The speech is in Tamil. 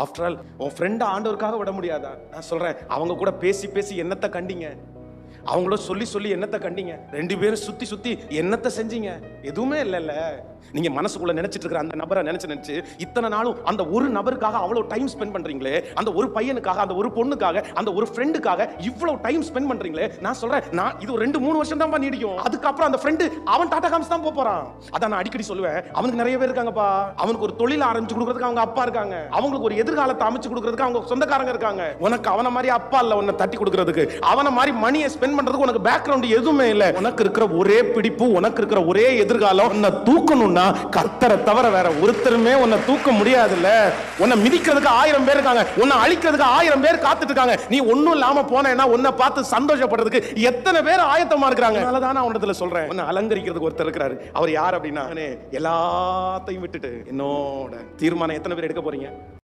ஆஃப்டர் ஆல் உன் ஃப்ரெண்ட் ஆண்டவருக்காக விட முடியாதா? நான் சொல்றேன், அவங்க கூட பேசி பேசி என்னத்தை கண்டீங்க? அவங்கள சொல்லி சொல்லி என்னத்தை கண்டீங்க? 2 பேரும் சுத்தி சுத்தி என்னத்தை செஞ்சீங்க? எதுவுமே இல்லைல்ல. நீங்க மனசுக்குள்ள நினைச்சிட்டு இருக்கிற அந்த நபரை நினைச்சு இத்தனை நாளும் அந்த ஒரு நபருக்காக அவ்வளவு டைம் ஸ்பெண்ட் பண்றீங்களே, அந்த ஒரு பையனுக்காக, அந்த ஒரு பொண்ணுக்காக, அந்த ஒரு ஃப்ரெண்டுக்காக இவ்வளவு டைம் ஸ்பெண்ட் பண்றீங்களே. நான் சொல்றேன், நான் இது 2-3 வருஷம் தான் நீடிக்கும். அதுக்கப்புறம் அந்த ஃப்ரெண்டு அவன் டாடா காமிச்சு தான் போறான். அதான் நான் அடிக்கடி சொல்லுவேன், அவனுக்கு நிறைய பேர் இருக்காங்கப்பா. அவனுக்கு ஒரு தொழில் ஆரம்பிச்சு கொடுக்கறதுக்கு அவங்க அப்பா இருக்காங்க. அவங்களுக்கு ஒரு எதிர்காலத்தை அமைச்சு கொடுக்கறதுக்கு அவங்க சொந்தக்காரங்க இருக்காங்க. உனக்கு அவன மாதிரி அப்பா இல்ல உன்னை தட்டி கொடுக்கறதுக்கு, அவன மாதிரி மணியை ஸ்பெண்ட் பண்றதுக்கு உனக்கு பேக்ரவுண்ட் எதுவுமே இல்ல. உனக்கு இருக்கிற ஒரே பிடிப்பு, உனக்கு இருக்கிற ஒரே எதிர்காலம், உன்னை தூக்கணும்னா கர்த்தரை தவிர வேற ஒருத்தருமே உன்னை தூக்க முடியாதுல்ல. உன்னை மிதிக்கிறதுக்கு 1000 பேர் இருக்காங்க, உன்னை அழிக்கிறதுக்கு 1000 பேர் காத்துட்டு இருக்காங்க. நீ ஒண்ணும் இல்லாம போனேன்னா உன்னை பார்த்து சந்தோஷப்படுறதுக்கு எத்தனை பேர் ஆயத்தமா இருக்காங்க. அதனாலதான் நான் உன்னத்துல சொல்றேன், உன்னை அலங்கரிக்கிறதுக்கு ஒருத்தர் இருக்கிறாரு. அவர் யார் அப்படின்னா, எல்லாத்தையும் விட்டுட்டு என்னோட தீர்மானம் எத்தனை பேர் எடுக்க போறீங்க?